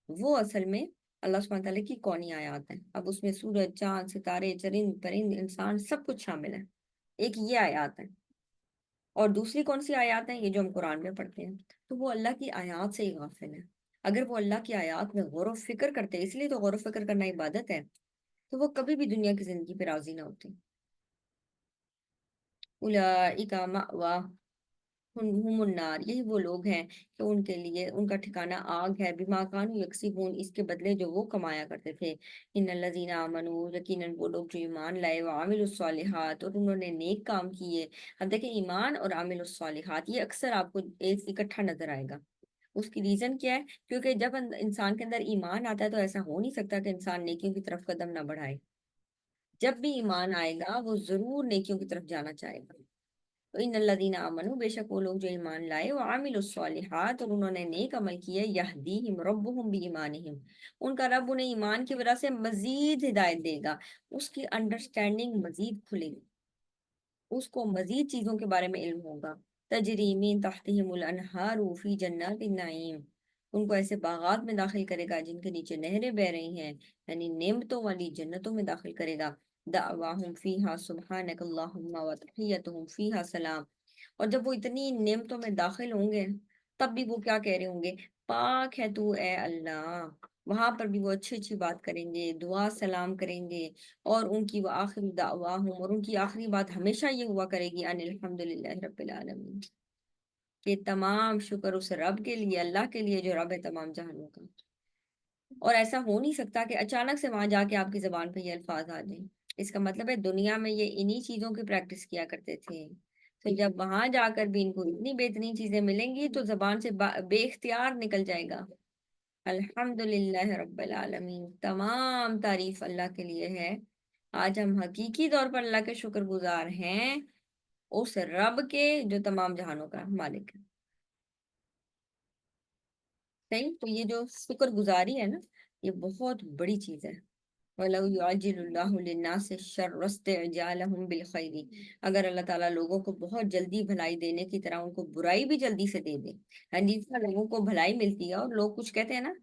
وہ اصل میں اللہ سبحانہ تعالیٰ کی کونی آیات ہیں. اب اس میں سورج، چاند، ستارے، چرند پرند، انسان سب کچھ شامل ہے. ایک یہ آیات ہیں. اور دوسری کون سی آیات ہیں؟ یہ جو ہم قرآن میں پڑھتے ہیں. تو وہ اللہ کی آیات سے ہی غافل ہیں. اگر وہ اللہ کی آیات میں غور و فکر کرتے، اس لیے تو غور و فکر کرنا عبادت ہے، تو وہ کبھی بھی دنیا کی زندگی پہ راضی نہ ہوتے. اولئک ہم النار، یہی وہ لوگ ہیں کہ ان کے لیے ان کا ٹھکانہ آگ ہے، بما کانوا یکسبون، اس کے بدلے جو وہ کمایا کرتے تھے. ان الذین آمنوا، یقیناً وہ لوگ جو ایمان لائے، وعملوا الصالحات، اور انہوں نے نیک کام کیے. اب دیکھیں ایمان اور عامل الصالحات یہ اکثر آپ کو ایک اکٹھا نظر آئے گا. اس کی ریزن کیا ہے؟ کیونکہ جب انسان کے اندر ایمان آتا ہے تو ایسا ہو نہیں سکتا کہ انسان نیکیوں کی طرف قدم نہ بڑھائے. جب بھی ایمان آئے گا وہ ضرور نیکیوں کی طرف جانا چاہے گا. تو ان الذین آمنوا، بے شک وہ لوگ جو ایمان لائے، وعملوا الصالحات، اور انہوں نے نیک عمل کیے، یہدیہم ربہم بایمانہم، ان کا رب انہیں ایمان کی وجہ سے مزید ہدایت دے گا، اس کی انڈرسٹینڈنگ مزید کھلے گی، اس کو مزید چیزوں کے بارے میں علم ہوگا. تجری من تحتہم الانہار فی جنات النعیم، ان کو ایسے باغات میں داخل کرے گا جن کے نیچے نہریں بہ رہی ہیں، یعنی نعمتوں والی جنتوں میں داخل کرے گا. دعواہم فیہا سبحانک اللہم وتحیتہم فیہا سلام، اور جب وہ اتنی نعمتوں میں داخل ہوں گے تب بھی وہ کیا کہہ رہے ہوں گے؟ پاک ہے تو اے اللہ. وہاں پر بھی وہ اچھی اچھی بات کریں گے، دعا سلام کریں گے، اور ان کی وہ آخری دعواہم، اور ان کی آخری بات ہمیشہ یہ ہوا کرے گی ان الحمدللہ رب العالمین، کہ تمام شکر اس رب کے لیے، اللہ کے لیے جو رب ہے تمام جہانوں کا. اور ایسا ہو نہیں سکتا کہ اچانک سے وہاں جا کے آپ کی زبان پہ یہ الفاظ آ جائیں. اس کا مطلب ہے دنیا میں یہ انہی چیزوں کی پریکٹس کیا کرتے تھے، تو جب وہاں جا کر بھی ان کو اتنی بہترین چیزیں ملیں گی تو زبان سے بے اختیار نکل جائے گا الحمدللہ رب العالمین، تمام تعریف اللہ کے لیے ہے. آج ہم حقیقی طور پر اللہ کے شکر گزار ہیں، اس رب کے جو تمام جہانوں کا مالک ہے. صحیح. تو یہ جو شکر گزاری ہے نا، یہ بہت بڑی چیز ہے. وَلَوْ يُعَجِّلُ اللَّهُ لِلنَّاسِ الشَّرَّ اسْتِعْجَالَهُم بِالْخَيْرِ، اگر اللہ تعالیٰ لوگوں کو بہت جلدی بھلائی دینے کی طرح ان کو برائی بھی جلدی سے دے دے. ہاں جی، جس طرح لوگوں کو بھلائی ملتی ہے اور لوگ کچھ کہتے ہیں نا،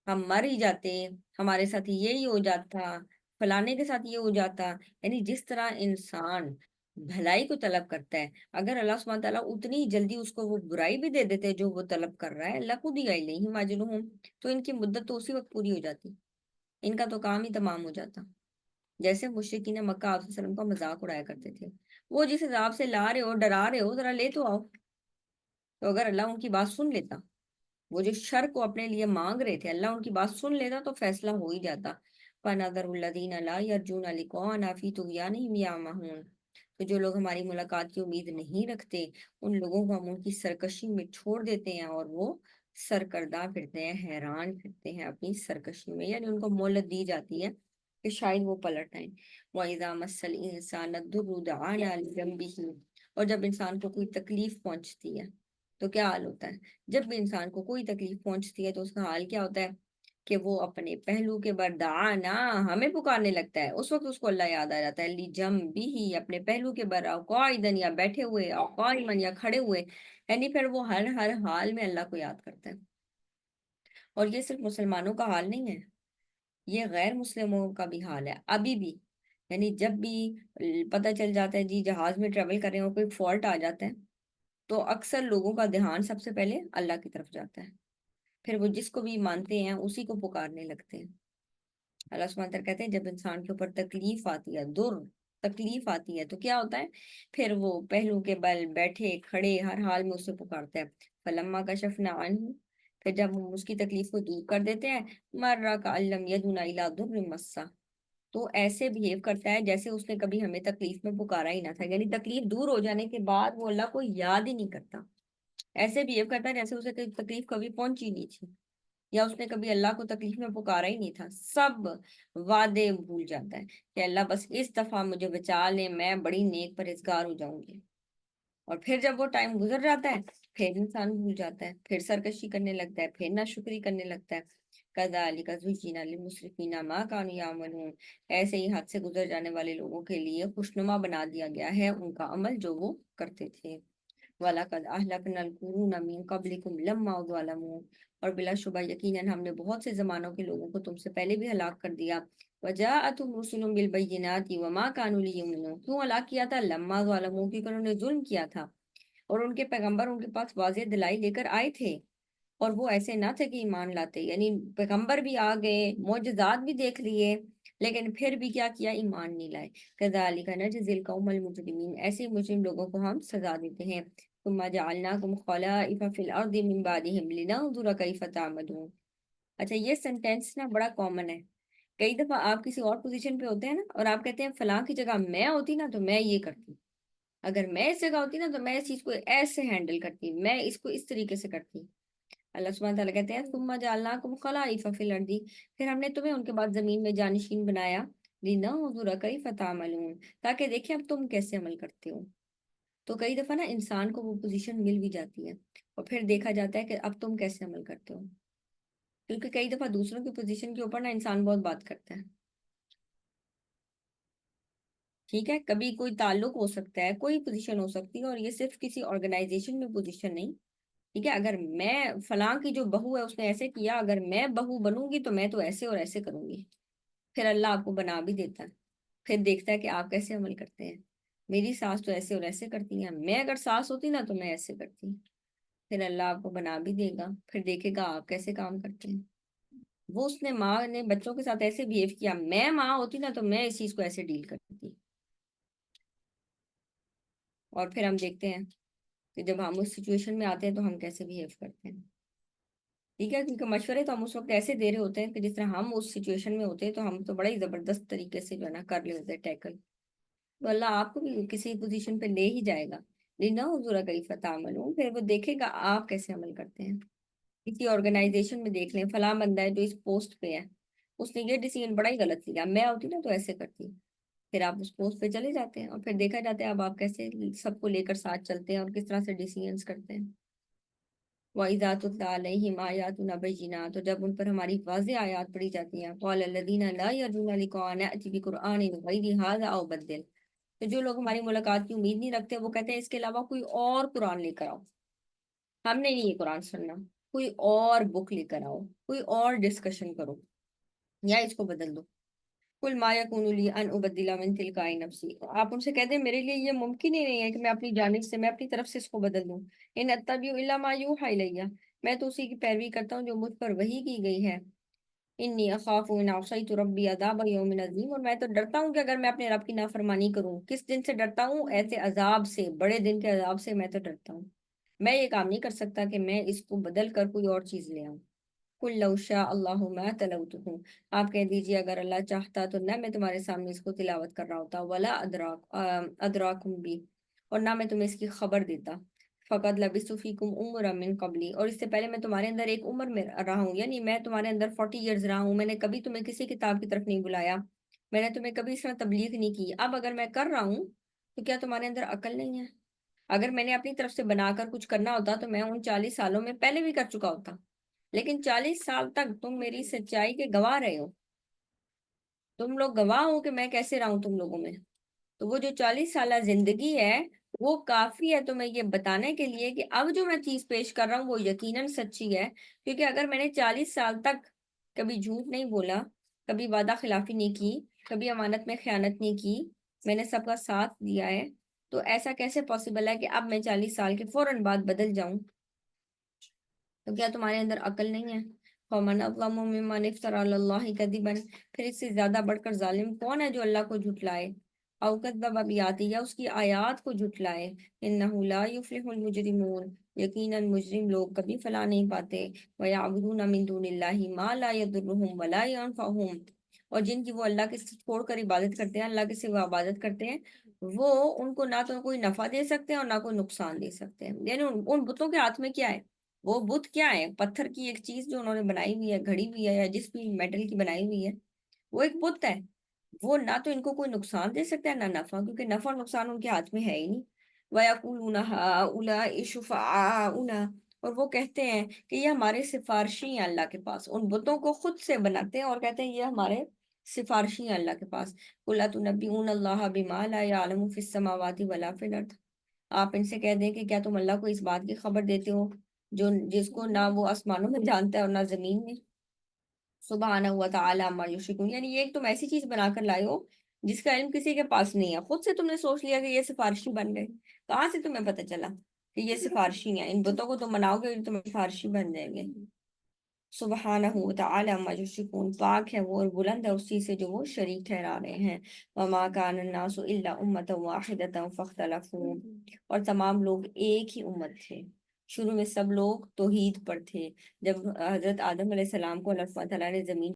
ہم مر ہی جاتے، ہمارے ساتھ یہی ہو جاتا، فلانے کے ساتھ یہ ہو جاتا. یعنی جس طرح انسان بھلائی کو طلب کرتا ہے، اگر اللہ سبحانہ تعالیٰ اتنی جلدی اس کو وہ برائی بھی دے دیتے جو وہ طلب کر رہا ہے، لَقُضِيَ إِلَيْهِمْ أَجْلُهُمْ، تو ان کی مدت تو اسی وقت پوری ہو جاتی، ان کا تو کام ہی تمام ہو جاتا. جیسے مشرکین مکہ آپ صلی اللہ علیہ وسلم کا مذاق اڑایا کرتے تھے، وہ جس عذاب سے لا رہے ہو، ڈرا رہے ہو، ذرا لے تو آؤ. تو اگر اللہ ان کی بات سن لیتا، وہ جو شر کو اپنے لیے مانگ رہے تھے، اللہ ان کی بات سن لیتا تو فیصلہ ہو ہی جاتا. فَنَذَرُ الَّذِينَ لَا يَرْجُونَ لِقَاءَنَا فِي طُغْيَانِهِمْ يَعْمَهُونَ، تو جو لوگ ہماری ملاقات کی امید نہیں رکھتے، ان لوگوں کو ہم ان کی سرکشی میں چھوڑ دیتے ہیں، اور وہ سرکردہ پھرتے ہیں، حیران پھرتے ہیں اپنی سرکشی میں. یعنی ان کو مہلت دی جاتی ہے کہ شاید وہ پلٹ آئیں. وَإِذَا مَسَّ الْإِنسَانَ الضُّرُّ دَعَانَا لِجَنبِهِ، اور جب انسان کو کوئی تکلیف پہنچتی ہے تو کیا حال ہوتا ہے؟ جب بھی انسان کو کوئی تکلیف پہنچتی ہے تو اس کا حال کیا ہوتا ہے کہ وہ اپنے پہلو کے بر دعانا، ہمیں پکارنے لگتا ہے. اس وقت اس کو اللہ یاد آ جاتا ہے، لِجَنبِهِ، اپنے پہلو کے بر، او قاعدن، یا بیٹھے ہوئے، او قائمن، یا کھڑے ہوئے. یعنی پھر وہ ہر حال میں اللہ کو یاد کرتا ہے. اور یہ صرف مسلمانوں کا حال نہیں ہے، یہ غیر مسلموں کا بھی حال ہے ابھی بھی. یعنی جب بھی پتہ چل جاتا ہے جی جہاز میں ٹریول کر رہے ہیں اور کوئی فالٹ آ جاتا ہے، تو اکثر لوگوں کا دھیان سب سے پہلے اللہ کی طرف جاتا ہے، پھر وہ جس کو بھی مانتے ہیں اسی کو پکارنے لگتے ہیں. اللہ سبحانہ وتعالیٰ کہتے ہیں جب انسان کے اوپر تکلیف آتی ہے، تکلیف آتی ہے، تو کیا ہوتا ہے؟ پھر وہ پہلو کے بل، بیٹھے کھڑے، ہر حال میں اسے پکارتا ہے. فلما کشفنا عنہ، پھر جب ہم اس کی تکلیف کو دور کر دیتے ہیں، مر کأن لم یدعنا الی ضر مسہ، تو ایسے بہیو کرتا ہے جیسے اس نے کبھی ہمیں تکلیف میں پکارا ہی نہ تھا. یعنی تکلیف دور ہو جانے کے بعد وہ اللہ کو یاد ہی نہیں کرتا، ایسے بہیو کرتا ہے جیسے اسے کوئی تکلیف کبھی پہنچی نہیں تھی، یا اس نے کبھی اللہ کو تکلیف میں پکارا ہی نہیں تھا. سب وعدے بھول جاتا ہے کہ اللہ بس اس دفعہ مجھے بچا لے، میں بڑی نیک پرہیزگار ہو جاؤں گی. اور پھر جب وہ ٹائم گزر جاتا ہے پھر انسان بھول جاتا ہے، پھر سرکشی کرنے لگتا ہے، پھر ناشکری کرنے لگتا ہے. کذالک زینا للمسرفین ما کانوا یعملون، ایسے ہی حد سے گزر جانے والے لوگوں کے لیے خوشنما بنا دیا گیا ہے ان کا عمل جو وہ کرتے تھے. وَلَقَدْ أَهْلَكْنَا الْقُرُونَ مِنْ قَبْلِكُمْ لَمَّا ظَلَمُوا، اور بلا شبہ یقیناً ہم نے بہت سے زمانوں کے لوگوں کو تم سے پہلے بھی ہلاک کر دیا. وَجَاءَتْهُمْ رُسُلٌ بِالْبَيِّنَاتِ وَمَا كَانُوا لِيُؤْمِنُوا، کیوں ہلاک کیا تھا؟ لَمَّا ظَلَمُوا، کیونکہ انہوں نے ظلم کیا تھا، اور ان کے پیغمبر ان کے پاس واضح دلائی لے کر آئے تھے، اور وہ ایسے نہ تھے کہ ایمان لاتے. یعنی پیغمبر بھی آ گئے، معجزات بھی دیکھ لیے، لیکن پھر بھی کیا کیا؟ ایمان نہیں لائے. کذالک نجزی القوم المجرمین، ایسے مجرم لوگوں کو ہم سزا دیتے ہیں. ثم جعلناکم خلائف فی الارض من بعدہم لننظر کیف تعملون. اچھا، یہ سینٹینس نا بڑا کامن ہے. کئی دفعہ آپ کسی اور پوزیشن پہ ہوتے ہیں نا، اور آپ کہتے ہیں فلاں کی جگہ میں ہوتی نا تو میں یہ کرتی، اگر میں اس جگہ ہوتی نا تو میں اس چیز کو ایسے ہینڈل کرتی، میں اس کو اس طریقے سے کرتی. اللہ سبحانہ تعالیٰ کہتے ہیں ثم جعلناکم خلائف فی الارض، پھر ہم نے تمہیں ان کے بعد زمین میں جانشین بنایا، لننظر کیف تعملون، تاکہ دیکھیں اب تم کیسے عمل کرتے ہو. تو کئی دفعہ نا انسان کو وہ پوزیشن مل بھی جاتی ہے، اور پھر دیکھا جاتا ہے کہ اب تم کیسے عمل کرتے ہو. کیونکہ کئی دفعہ دوسروں کی پوزیشن کے اوپر نا انسان بہت بات کرتا ہے. ٹھیک ہے، کبھی کوئی تعلق ہو سکتا ہے، کوئی پوزیشن ہو سکتی ہے، اور یہ صرف کسی آرگنائزیشن میں پوزیشن نہیں. ٹھیک ہے، اگر میں فلاں کی جو بہو ہے اس نے ایسے کیا، اگر میں بہو بنوں گی تو میں تو ایسے اور ایسے کروں گی. پھر اللہ آپ کو بنا بھی دیتا ہے، پھر دیکھتا ہے کہ آپ کیسے عمل کرتے ہیں. میری ساس تو ایسے اور ایسے کرتی ہیں، میں اگر ساس ہوتی نا تو میں ایسے کرتی۔ پھر اللہ آپ کو بنا بھی دے گا، پھر دیکھے گا آپ کیسے کام کرتے ہیں۔ وہ اس نے ماں نے بچوں کے ساتھ ایسے بہیو کیا، میں ماں ہوتی نا تو میں اس چیز کو ایسے ڈیل کرتی۔ اور پھر ہم دیکھتے ہیں کہ جب ہم اس سچویشن میں آتے ہیں تو ہم کیسے بہیو کرتے ہیں، ٹھیک ہے؟ کیونکہ مشورے تو ہم اس وقت ایسے دے رہے ہوتے ہیں کہ جس طرح ہم اس سچویشن میں ہوتے ہیں تو ہم تو بڑا ہی زبردست طریقے سے جو ہے نا کر لے ہوتے ٹیکل۔ تو اللہ آپ کو بھی کسی پوزیشن پہ لے ہی جائے گا، لینا حضور کیف تعملون، پھر وہ دیکھے گا آپ کیسے عمل کرتے ہیں۔ کسی آرگنائزیشن میں دیکھ لیں، فلاں بندہ ہے جو اس پوسٹ پہ ہے، اس نے یہ ڈیسیژن بڑا ہی غلط لیا، میں ہوتی نا تو ایسے کرتی۔ پھر آپ اس پوسٹ پہ چلے جاتے ہیں اور پھر دیکھا جاتا ہے اب آپ کیسے سب کو لے کر ساتھ چلتے ہیں اور کس طرح سے ڈیسیژنس کرتے ہیں۔ وَإِذَا تُتْلَىٰ عَلَيْهِمْ آيَاتُنَا بَيِّنَاتٍ، تو جب ان پر ہماری واضح آیات پڑھی جاتی ہیں، قَالَ الَّذِينَ لَا يَرْجُونَ لِقَاءَنَا نَأْتِ بِقُرْآنٍ غَيْرِ هَٰذَا أَوْ بَدِّلْ، تو جو لوگ ہماری ملاقات کی امید نہیں رکھتے وہ کہتے ہیں اس کے علاوہ کوئی اور قرآن لے کر آؤ، ہم نے نہیں یہ قرآن سننا، کوئی اور بک لے کر آؤ، کوئی اور ڈسکشن کرو یا اس کو بدل دو۔ قُلْ مَا يَكُونُ لِي أَنْ أُبَدِّلَ مِنْ تِلْقَاءِ نَفْسِي، آپ ان سے کہہ دیں میرے لیے یہ ممکن ہی نہیں ہے کہ میں اپنی جانب سے، میں اپنی طرف سے اس کو بدل دوں۔ إِنْ أَتَّبِعُ إِلَّا مَا يُوحَىٰ إِلَيَّ، میں تو اسی کی پیروی کرتا ہوں جو مجھ پر وحی کی گئی ہے۔ انی اخاف ان عصیت ربی عذاب یوم عظیم، اور میں تو ڈرتا ہوں کہ اگر میں اپنے رب کی نافرمانی کروں۔ کس دن سے ڈرتا ہوں؟ ایسے عذاب سے، بڑے دن کے عذاب سے میں تو ڈرتا ہوں۔ میں یہ کام نہیں کر سکتا کہ میں اس کو بدل کر کوئی اور چیز لے آؤں۔ قل لو شاء اللہ ما تلوتہ، آپ کہہ دیجئے اگر اللہ چاہتا تو نہ میں تمہارے سامنے اس کو تلاوت کر رہا ہوتا، ولا ادراکم بھی، اور نہ میں تمہیں اس کی خبر دیتا۔ فقط لبثت فیکم عمرا من قبلی، اور اس سے پہلے میں تمہارے اندر ایک عمر میں رہا ہوں، یعنی میں تمہارے اندر 40 ایئرز رہا ہوں، میں نے کبھی تمہیں کسی کتاب کی طرف نہیں بلایا، میں نے تمہیں کبھی اس طرح تبلیغ نہیں کی۔ اب اگر میں کر رہا ہوں تو کیا تمہارے اندر عقل نہیں ہے؟ اگر میں نے اپنی طرف سے بنا کر کچھ کرنا ہوتا تو میں ان 40 سالوں میں پہلے بھی کر چکا ہوتا، لیکن 40 سال تک تم میری سچائی کے گواہ رہے ہو، تم لوگ گواہ ہو کہ میں کیسے رہا ہوں تم لوگوں میں۔ تو وہ جو 40 سالہ زندگی ہے وہ کافی ہے تمہیں یہ بتانے کے لیے کہ اب جو میں چیز پیش کر رہا ہوں وہ یقیناً سچی ہے، کیونکہ اگر میں نے 40 سال تک کبھی جھوٹ نہیں بولا، کبھی وعدہ خلافی نہیں کی، کبھی امانت میں خیانت نہیں کی، میں نے سب کا ساتھ دیا ہے، تو ایسا کیسے پاسبل ہے کہ اب میں 40 سال کے فوراً بعد بدل جاؤں؟ تو کیا تمہارے اندر عقل نہیں ہے؟ فَمَنْ أَظْلَمُ مِمَّنِ افْتَرَىٰ عَلَى اللَّهِ كَذِبًا، پھر اس سے زیادہ بڑھ کر ظالم کون ہے جو اللہ کو جھٹلائے، أَوْ كَذَّبَ بِآيَاتِهِ، یا اس کی آیات کو جھٹلائے۔ إِنَّهُ لَا يُفْلِحُ الْمُجْرِمُونَ، یقیناً مجرم لوگ کبھی فلاح نہیں پاتے۔ وَيَعْبُدُونَ مِن دُونِ اللَّهِ مَا لَا يَضُرُّهُمْ وَلَا يَنفَعُهُمْ، اور جن کی وہ اللہ کے چھوڑ کر عبادت کرتے ہیں، اللہ کے سوا عبادت کرتے ہیں، وہ ان کو نہ تو کوئی نفع دے سکتے ہیں اور نہ کوئی نقصان دے سکتے ہیں۔ یعنی ان بتوں کے ہاتھ میں کیا ہے؟ وہ بت کیا ہے؟ پتھر کی ایک چیز جو انہوں نے بنائی ہوئی ہے، گھڑی ہوئی ہے، یا جس بھی میٹل کی بنائی ہوئی ہے، وہ ایک بت ہے۔ وہ نہ تو ان کو کوئی نقصان دے سکتا ہے نہ نفع، کیونکہ نفع اور نقصان ان کے ہاتھ میں ہے ہی نہیں۔ وَيَقُولُونَ هَٰؤُلَاءِ شُفَعَاؤُنَا، اور وہ کہتے ہیں کہ یہ ہمارے سفارشی ہیں اللہ کے پاس، ان بتوں کو خود سے بناتے ہیں اور کہتے ہیں یہ ہمارے سفارشی ہیں اللہ کے پاس۔ قُلْ أَتُنَبِّئُونَ اللَّهَ بِمَا لَا يَعْلَمُ فِي السَّمَاوَاتِ وَلَا فِي الْأَرْضِ، آپ ان سے کہہ دیں کہ کیا تم اللہ کو اس بات کی خبر دیتے ہو جس کو نہ وہ آسمانوں میں جانتا ہے اور نہ زمین میں؟ سبحانہ و تعالی عما یشرکون، یعنی یہ ایک تم ایسی چیز بنا کر لائے ہو جس کا علم کسی کے پاس نہیں ہے، خود سے تم نے سوچ لیا کہ یہ سفارشی بن گئے۔ کہاں سے تمہیں پتہ چلا کہ یہ سفارشی ہیں؟ ان بتوں کو تم مناؤ گے تم سفارشی بن جائیں گے۔ سبحانہ و تعالی عما یشرکون، پاک ہے وہ اور بلند ہے اس چیز سے جو وہ شریک ٹھہرا رہے ہیں۔ وما كان الناس الا امة واحدة فاختلفوا، اور تمام لوگ ایک ہی امت تھے، شروع میں سب لوگ توحید پر تھے۔ جب حضرت آدم علیہ السلام کو اللہ تعالیٰ نے زمین